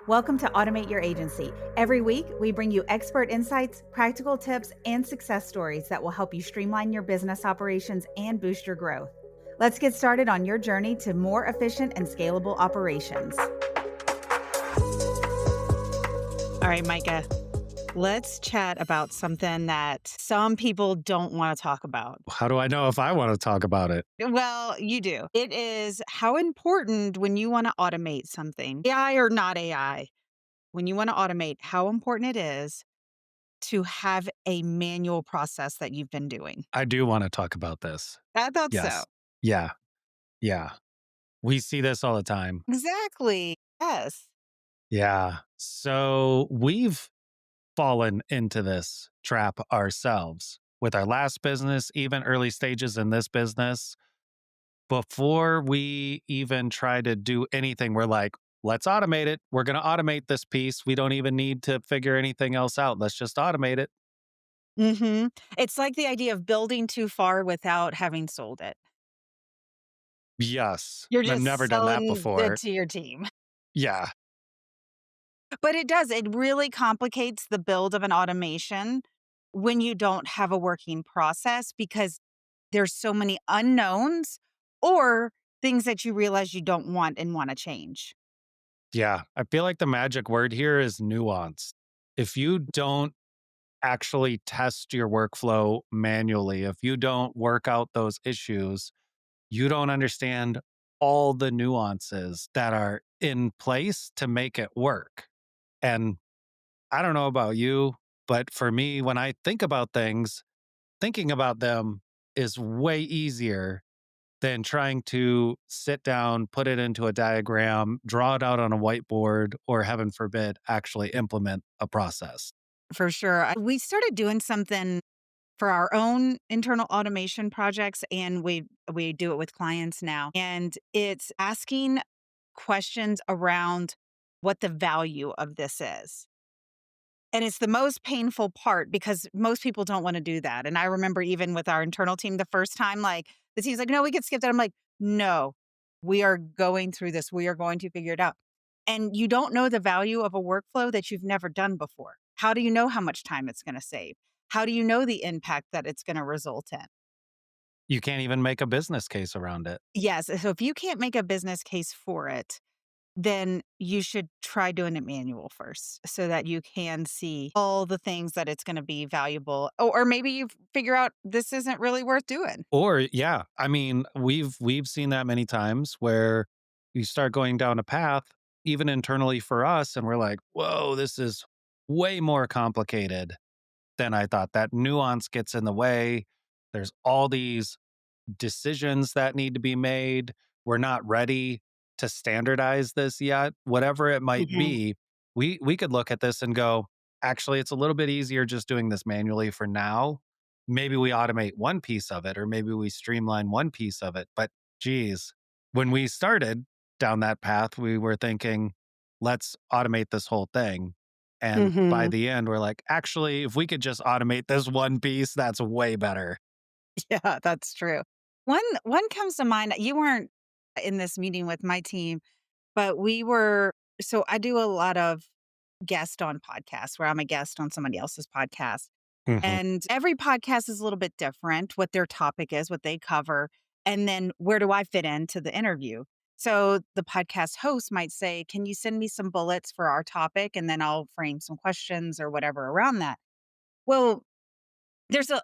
Welcome to Automate Your Agency. Every week, we bring you expert insights, practical tips, and success stories that will help you streamline your business operations and boost your growth. Let's get started on your journey to more efficient and scalable operations. All right, Micah, let's chat about something that some people don't want to talk about. How do I know if I want to talk about it? Well, you do. It is how important when you want to automate something, AI or not AI, when you want to automate, how important it is to have a manual process that you've been doing. I do want to talk about this. I thought so. Yes. Yeah. Yeah. We see this all the time. Exactly. Yes. Yeah. So we've fallen into this trap ourselves with our last business, even early stages in this business. Before we even try to do anything, we're like, let's automate it. We're going to automate this piece. We don't even need to figure anything else out. Let's just automate it. It's like the idea of building too far without having sold it. Yes. You're I've just never done that selling it before. to your team. Yeah. But it does. It really complicates the build of an automation when you don't have a working process because there's so many unknowns or things that you realize you don't want and want to change. Yeah, I feel like the magic word here is nuance. If you don't actually test your workflow manually, if you don't work out those issues, you don't understand all the nuances that are in place to make it work. And I don't know about you, but for me, when I think about things, thinking about them is way easier than trying to sit down, put it into a diagram, draw it out on a whiteboard, or heaven forbid, actually implement a process. For sure. We started doing something for our own internal automation projects, and we do it with clients now. And it's asking questions around what the value of this is. And it's the most painful part because most people don't want to do that. And I remember even with our internal team the first time, like the team's like, no, we could skip that. I'm like, no, we are going through this. We are going to figure it out. And you don't know the value of a workflow that you've never done before. How do you know how much time it's going to save? How do you know the impact that it's going to result in? You can't even make a business case around it. Yes. So if you can't make a business case for it, then you should try doing it manual first so that you can see all the things that it's going to be valuable. Or maybe you figure out this isn't really worth doing. Or yeah, I mean, we've seen that many times where you start going down a path, even internally for us, and we're like, whoa, this is way more complicated than I thought. That nuance gets in the way. There's all these decisions that need to be made. We're not ready to standardize this yet. Whatever it might Mhm. be, we could look at this and go, actually, it's a little bit easier just doing this manually for now. Maybe we automate one piece of it, or maybe we streamline one piece of it. But geez, when we started down that path, we were thinking, let's automate this whole thing. And by Mhm. the end, we're like, actually, if we could just automate this one piece, that's way better. Yeah, that's true. One comes to mind. You weren't in this meeting with my team, but we were so I do a lot of guest on podcasts where I'm a guest on somebody else's podcast. Mhm. And every podcast is a little bit different, what their topic is, what they cover, and then where do I fit into the interview? So the podcast host might say, "Can you send me some bullets for our topic?" And then I'll frame some questions or whatever around that. Well,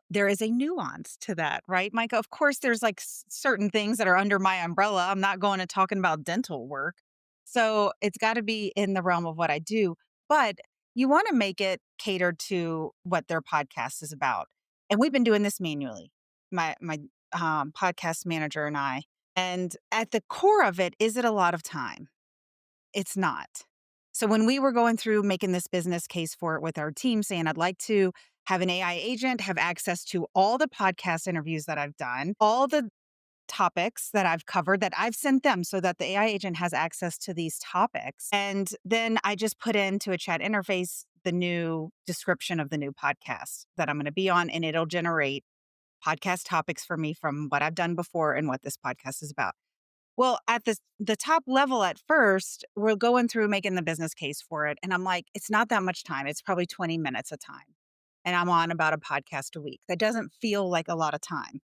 there is a nuance to that, right, Micah? Of course, there's like certain things that are under my umbrella. I'm not going to talking about dental work. So it's got to be in the realm of what I do. But you want to make it catered to what their podcast is about. And we've been doing this manually, my podcast manager and I. And at the core of it, is it a lot of time? It's not. So when we were going through making this business case for it with our team, saying, I'd like to have an AI agent have access to all the podcast interviews that I've done, all the topics that I've covered that I've sent them so that the AI agent has access to these topics. And then I just put into a chat interface the new description of the new podcast that I'm going to be on, and it'll generate podcast topics for me from what I've done before and what this podcast is about. Well, at the top level at first, we're going through making the business case for it, and I'm like, "It's not that much time, it's probably 20 minutes of time." And I'm on about a podcast a week. That doesn't feel like a lot of time.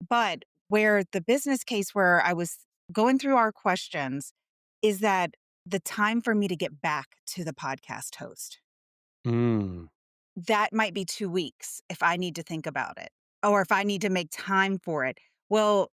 But where the business case where I was going through our questions is that the time for me to get back to the podcast host, Mm. that might be 2 weeks if I need to think about it or if I need to make time for it. Well,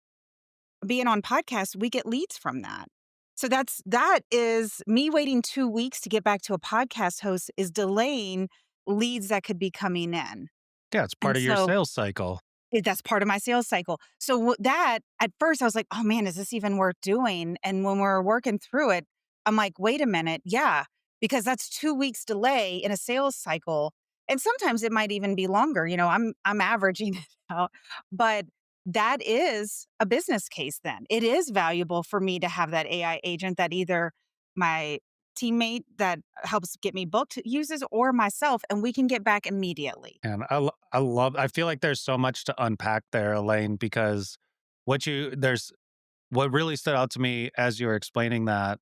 being on podcasts, we get leads from that. So that is me waiting 2 weeks to get back to a podcast host is delaying leads that could be coming in. Yeah, it's part And of your so sales cycle. that's part of my sales cycle. So that at first I was like, "Oh man, is this even worth doing?" And when we're working through it, I'm like, "Wait a minute, yeah, because that's 2 weeks delay in a sales cycle." And sometimes it might even be longer, I'm averaging it out, but that is a business case then. It is valuable for me to have that AI agent that either my teammate that helps get me booked uses or myself, and we can get back immediately. And I love I feel like there's so much to unpack there, Elaine, because what really stood out to me as you were explaining that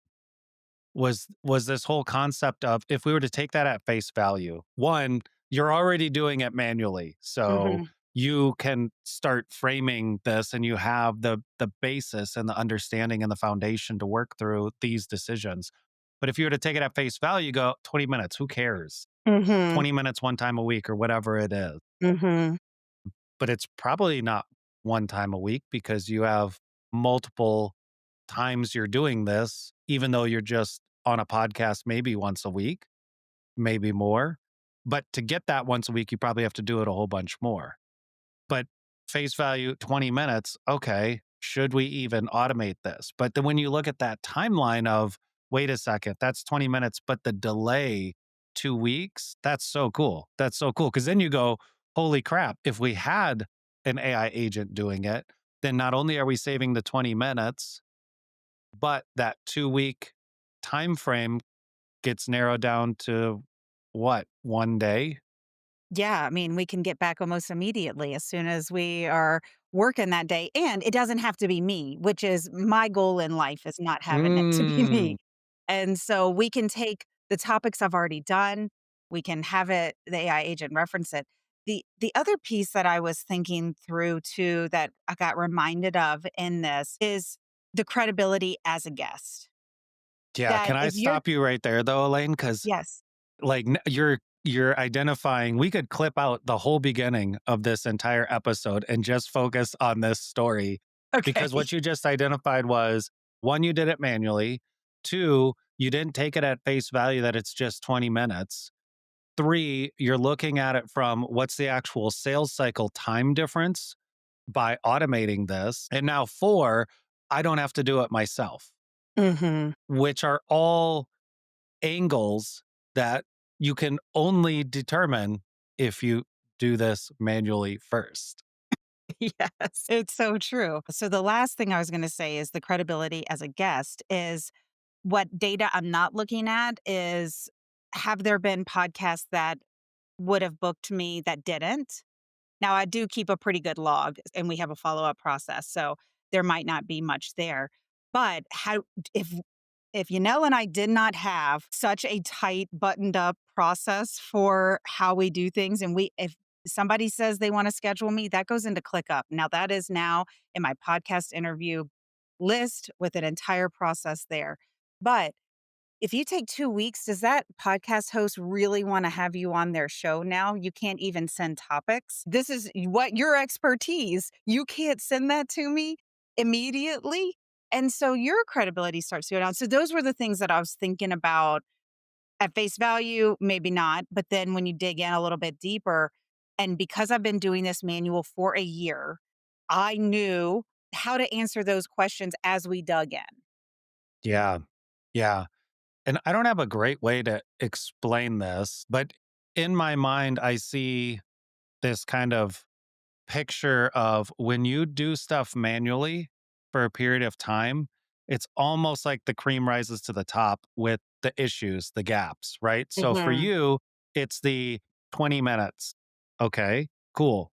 was this whole concept of if we were to take that at face value, one, you're already doing it manually. So Mhm. you can start framing this and you have the basis and the understanding and the foundation to work through these decisions. But if you were to take it at face value, you go 20 minutes, who cares? Mhm. 20 minutes one time a week or whatever it is. Mhm. But it's probably not one time a week because you have multiple times you're doing this, even though you're just on a podcast maybe once a week, maybe more. But to get that once a week, you probably have to do it a whole bunch more. But face value 20 minutes, okay, should we even automate this? But then when you look at that timeline of, wait a second, that's 20 minutes, but the delay 2 weeks, that's so cool. That's so cool. Cause then you go, holy crap, if we had an AI agent doing it, then not only are we saving the 20 minutes, but that 2 week time frame gets narrowed down to what, 1 day? Yeah, I mean, we can get back almost immediately as soon as we are working that day, and it doesn't have to be me, which is my goal in life is not having it to be Mm. me. And so we can take the topics I've already done, we can have the AI agent reference it. The other piece that I was thinking through too that I got reminded of in this is the credibility as a guest. Yeah, That can I if you're stop you right there though, Elaine? Because Yes. like you're identifying. We could clip out the whole beginning of this entire episode and just focus on this story Okay. because what you just identified was one, you did it manually. Two, you didn't take it at face value that it's just 20 minutes. Three, you're looking at it from what's the actual sales cycle time difference by automating this. And now four, I don't have to do it myself, Mhm. which are all angles that you can only determine if you do this manually first. Yes, it's so true. So the last thing I was gonna say is the credibility as a guest is what data I'm not looking at is have there been podcasts that would have booked me that didn't? Now I do keep a pretty good log and we have a follow-up process, so there might not be much there. But how if Yanel and I did not have such a tight, buttoned up process for how we do things, and if somebody says they want to schedule me, that goes into ClickUp. Now, that is now in my podcast interview list with an entire process there. But if you take 2 weeks, does that podcast host really wanna have you on their show now? You can't even send topics. This is what your expertise. You can't send that to me immediately, and so your credibility starts to go down. So those were the things that I was thinking about at face value, maybe not, but then when you dig in a little bit deeper, and because I've been doing this manual for a year, I knew how to answer those questions as we dug in. Yeah. Yeah. And I don't have a great way to explain this, but in my mind, I see this kind of picture of when you do stuff manually for a period of time, it's almost like the cream rises to the top with the issues, the gaps, right? So for Mhm. you, it's the 20 minutes. Okay, cool.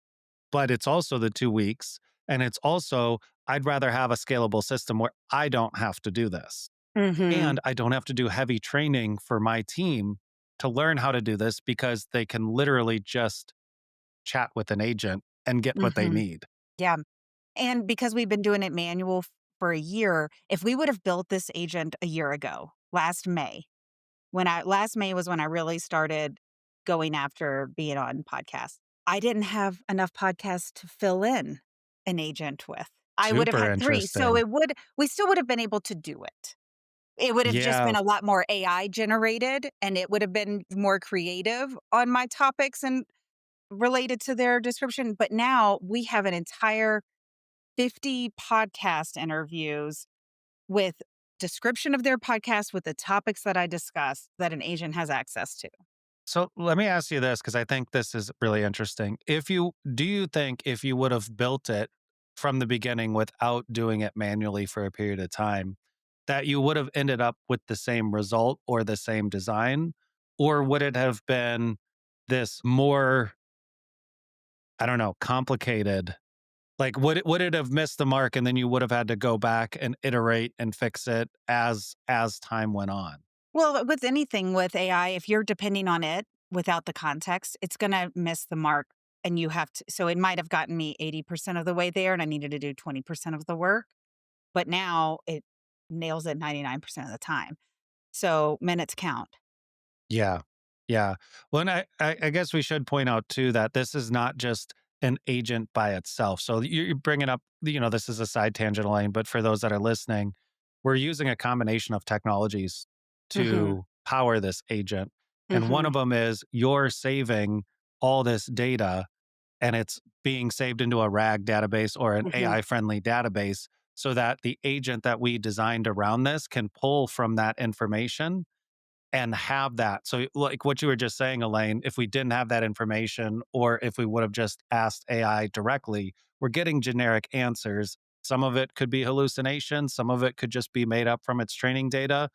But it's also the 2 weeks. And it's also, I'd rather have a scalable system where I don't have to do this. Mhm. And I don't have to do heavy training for my team to learn how to do this because they can literally just chat with an agent and get what they Mhm. need. Yeah. And because we've been doing it manual for a year, if we would have built this agent a year ago, last May was when I really started going after being on podcasts. I didn't have enough podcasts to fill in an agent with. I would have Super had 3, so interesting. we still would have been able to do it. It would have just Yeah. been a lot more AI generated, and it would have been more creative on my topics and related to their description, but now we have an entire 50 podcast interviews with description of their podcast with the topics that I discussed that an agent has access to. So let me ask you this because I think this is really interesting. Do you think if you would have built it from the beginning without doing it manually for a period of time, that you would have ended up with the same result or the same design? Or would it have been this more, I don't know, complicated? Like, would it have missed the mark and then you would have had to go back and iterate and fix it as time went on? Well, with anything with AI, if you're depending on it without the context, it's going to miss the mark. And you have to, so it might have gotten me 80% of the way there and I needed to do 20% of the work. But now it nails it 99% of the time. So minutes count. Yeah. Yeah. Well, and I guess we should point out too that this is not just an agent by itself. So you're bringing up, this is a side tangent lane, but for those that are listening, we're using a combination of technologies Hmm. to power this agent. And one Hmm. of them is you're saving all this data and it's being saved into a RAG database or an Hmm. AI friendly database so that the agent that we designed around this can pull from that information and have that. So, like what you were just saying, Elaine, if we didn't have that information or if we would have just asked AI directly, we're getting generic answers. Some of it could be hallucination, some of it could just be made up from its training data.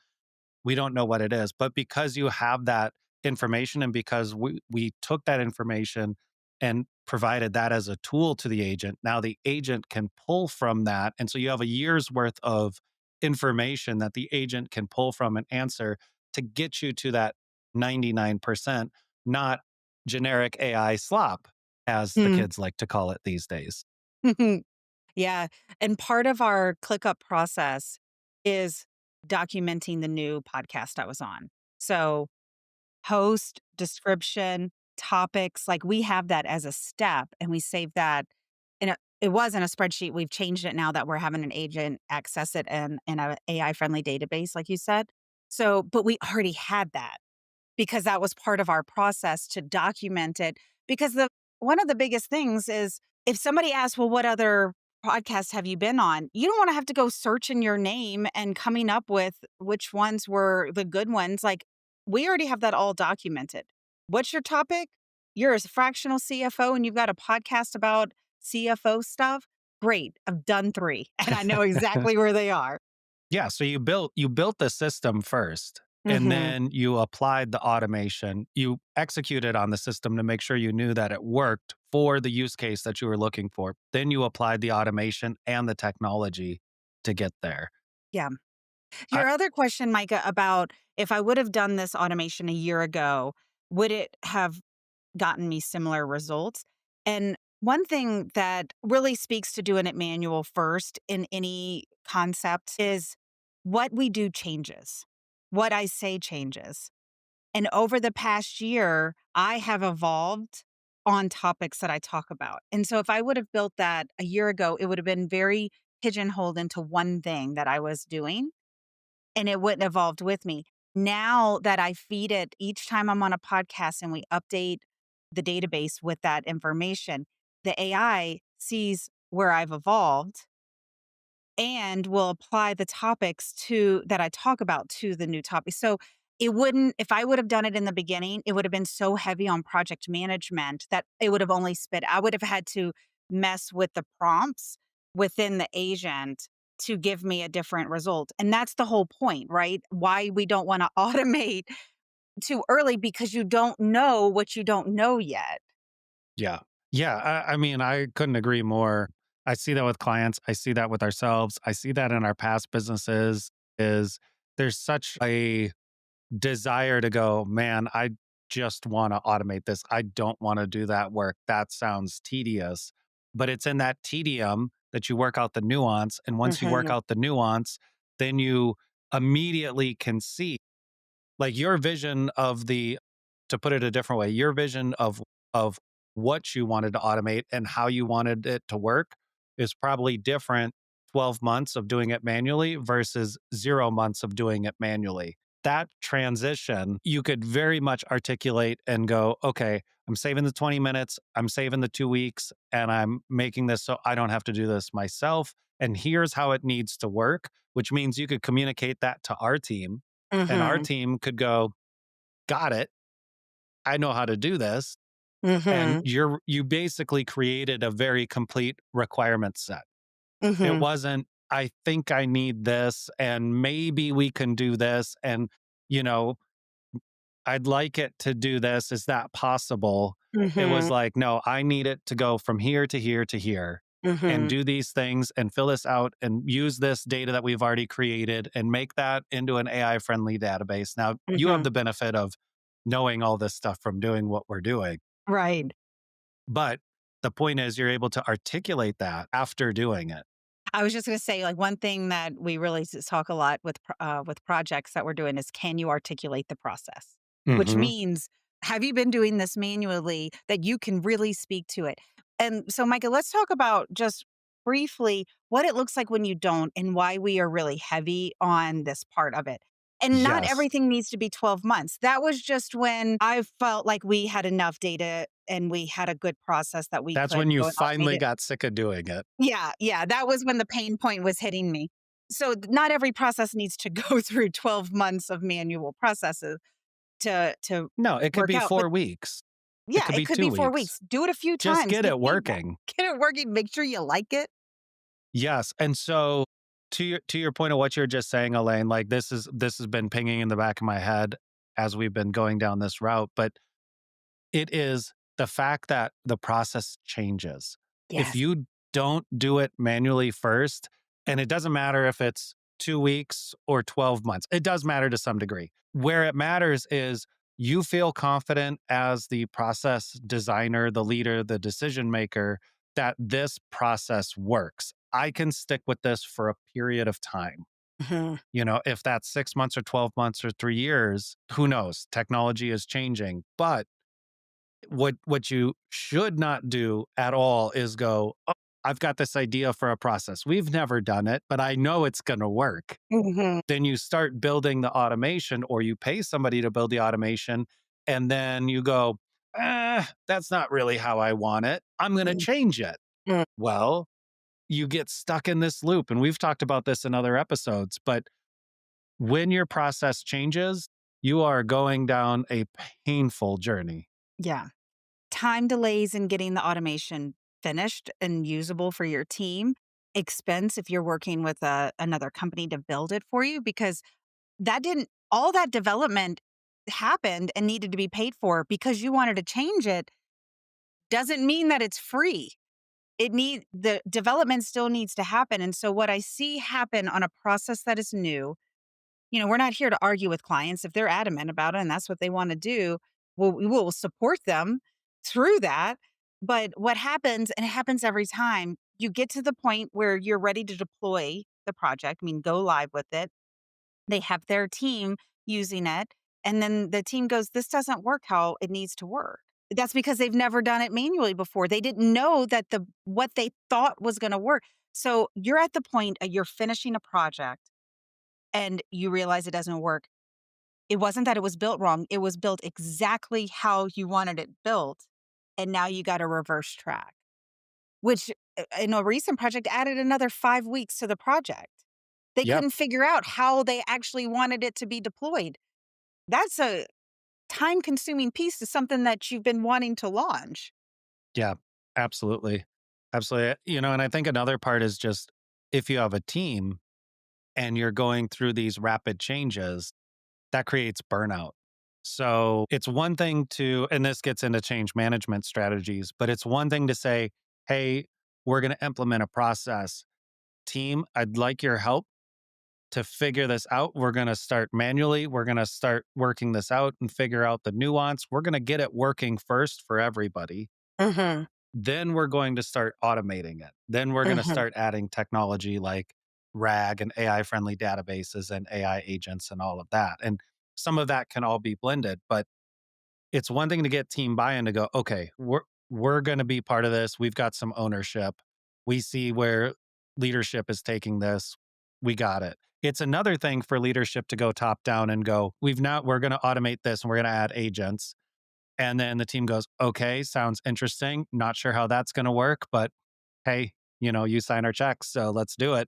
We don't know what it is. But because you have that information and because we took that information and provided that as a tool to the agent, now the agent can pull from that. And so you have a year's worth of information that the agent can pull from and answer to get you to that 99%, not generic AI slop, as the Hmm. kids like to call it these days. Yeah. And part of our ClickUp process is documenting the new podcast I was on. So, host, description, topics, like we have that as a step and we save that. And it was in a spreadsheet. We've changed it now that we're having an agent access it in a AI friendly database, like you said. So, but we already had that because that was part of our process to document it. Because the one of the biggest things is if somebody asks, well, what other podcasts have you been on? You don't want to have to go searching your name and coming up with which ones were the good ones. Like we already have that all documented. What's your topic? You're a fractional CFO and you've got a podcast about CFO stuff. Great. I've done 3 and I know exactly where they are. Yeah, so you built the system first, and Mhm. then you applied the automation. You executed on the system to make sure you knew that it worked for the use case that you were looking for. Then you applied the automation and the technology to get there. Yeah. I Your other question, Micah, about if I would have done this automation a year ago, would it have gotten me similar results? And one thing that really speaks to doing it manual first in any concept is what we do changes. What I say changes. And over the past year, I have evolved on topics that I talk about. And so if I would have built that a year ago, it would have been very pigeonholed into one thing that I was doing and it wouldn't evolved with me. Now that I feed it each time I'm on a podcast and we update the database with that information, the AI sees where I've evolved and will apply the topics to that I talk about to the new topic. So it wouldn't if I would have done it in the beginning, it would have been so heavy on project management that it would have only spit. I would have had to mess with the prompts within the agent to give me a different result. And that's the whole point, right? Why we don't want to automate too early because you don't know what you don't know yet. Yeah. Yeah, I mean, I couldn't agree more. I see that with clients. I see that with ourselves. I see that in our past businesses is there's such a desire to go, man, I just want to automate this. I don't want to do that work. That sounds tedious. But it's in that tedium that you work out the nuance. And once you work Mhm. out the nuance, then you immediately can see like your vision of the to put it a different way, your vision of what you wanted to automate and how you wanted it to work is probably different 12 months of doing it manually versus 0 months of doing it manually. That transition, you could very much articulate and go, okay, I'm saving the 20 minutes, I'm saving the 2 weeks, and I'm making this so I don't have to do this myself. And here's how it needs to work, which means you could communicate that to our team and our Mhm. team could go, got it. I know how to do this. And Mhm. you basically created a very complete requirement set. It Mhm. wasn't, I think I need this and maybe we can do this. And, you know, I'd like it to do this. Is that possible? It was Mhm. like, no, I need it to go from here to here to here and Mhm. do these things and fill this out and use this data that we've already created and make that into an AI friendly database. Now, you have Mhm. the benefit of knowing all this stuff from doing what we're doing. Right. But the point is, you're able to articulate that after doing it. I was just gonna say, like, one thing that we really talk a lot with projects that we're doing is, can you articulate the process? Which Hmm. means, have you been doing this manually that you can really speak to it? And so, Micah, let's talk about just briefly what it looks like when you don't and why we are really heavy on this part of it. And not Yes. everything needs to be 12 months. That was just when I felt like we had enough data and we had a good process that we That's could when you go and automate finally it. got sick of doing it. Yeah, yeah, that was when the pain point was hitting me. So, not every process needs to go through 12 months of manual processes to No, it could work be out, but 4 weeks. It yeah, could it be could 2 be 4 weeks. weeks. Do it a few Just times, get get it feedback, working. get it working, make sure you like it. Yes, and so to your point of what you're just saying, Elaine, like this has been pinging in the back of my head as we've been going down this route, but it is the fact that the process changes. If Yes. you don't do it manually first, and it doesn't matter if it's 2 weeks or 12 months, it does matter to some degree. Where it matters is you feel confident as the process designer, the leader, the decision maker that this process works. I can stick with this for a period of time. Mhm, You know, if that's 6 months or 12 months or 3 years, who knows? Technology is changing, but what you should not do at all is go, "Oh, I've got this idea for a process. We've never done it, but I know it's gonna work." mhm, Then you start building the automation or you pay somebody to build the automation, and then you go, that's not really how I want it. I'm gonna mm, change it." mm, Well, you get stuck in this loop, and we've talked about this in other episodes, but when your process changes, you are going down a painful journey. yeah. Time delays in getting the automation finished and usable for your team, expense if you're working with another company to build it for you, because that didn't all that development happened and needed to be paid for because you wanted to change it, doesn't mean that it's free. The development still needs to happen, and so what I see happen on a process that is new, we're not here to argue with clients. If they're adamant about it and that's what they wanna do, we will support them through that. But what happens, and it happens every time, you get to the point where you're ready to deploy the project, I mean, go live with it. They have their team using it, and then the team goes, "This doesn't work how it needs to work." That's because they've never done it manually before. They didn't know that what they thought was gonna work. So, you're at the point, you're finishing a project and you realize it doesn't work. It wasn't that it was built wrong, it was built exactly how you wanted it built, and now you gotta reverse track, which, in a recent project, added another 5 weeks to the project. They Yep. couldn't figure out how they actually wanted it to be deployed. That's a time-consuming piece to something that you've been wanting to launch. Yeah, absolutely. Absolutely. You know, and I think another part is just if you have a team and you're going through these rapid changes, that creates burnout. So it's one thing to, and this gets into change management strategies, but it's one thing to say, hey, we're going to implement a process. Team, I'd like your help to figure this out. We're going to start manually. We're going to start working this out and figure out the nuance. We're going to get it working first for everybody. Mhm. Then we're going to start automating it. Then we're going to Mhm. start adding technology like RAG and AI friendly databases and AI agents and all of that. And some of that can all be blended, but it's one thing to get team buy-in to go, okay, we're going to be part of this. We've got some ownership. We see where leadership is taking this. We got it. It's another thing for leadership to go top down and go, we're going to automate this and we're going to add agents. And then the team goes, okay, sounds interesting. Not sure how that's going to work, but hey, you sign our checks, so let's do it.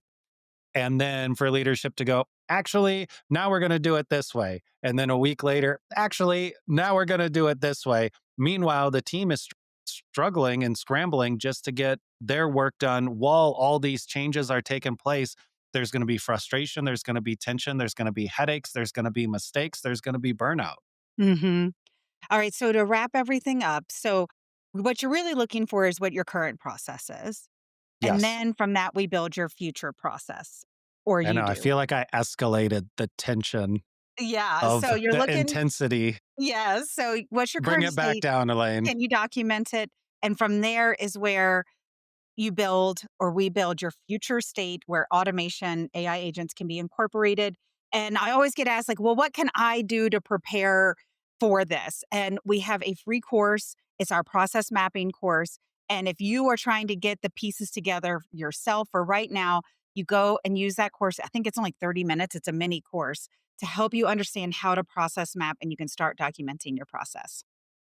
And then for leadership to go, actually, now we're going to do it this way. And then a week later, actually, now we're going to do it this way. Meanwhile, the team is struggling and scrambling just to get their work done while all these changes are taking place. There's going to be frustration, there's going to be tension, there's going to be headaches, there's going to be mistakes, there's going to be burnout. Mhm. All right, so to wrap everything up, so what you're really looking for is what your current process is. And Yes. then from that, we build your future process, or I you know. I do. feel like I escalated the tension Yeah, of so you're the looking intensity. yeah, so what's your Bring current it back state? down, Elaine. Can you document it? And from there is where you build or we build your future state where automation, AI agents can be incorporated. And I always get asked, like, well, what can I do to prepare for this? And we have a free course. It's our process mapping course. And if you are trying to get the pieces together yourself for right now, you go and use that course. I think it's only 30 minutes. It's a mini course to help you understand how to process map and you can start documenting your process.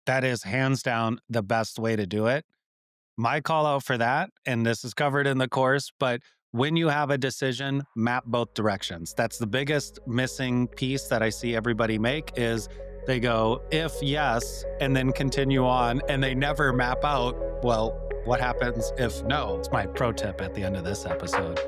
That is hands down the best way to do it. My call out for that, and this is covered in the course, but when you have a decision, map both directions. That's the biggest missing piece that I see everybody make is they go, if yes, and then continue on, and they never map out, well, what happens if no? It's my pro tip at the end of this episode.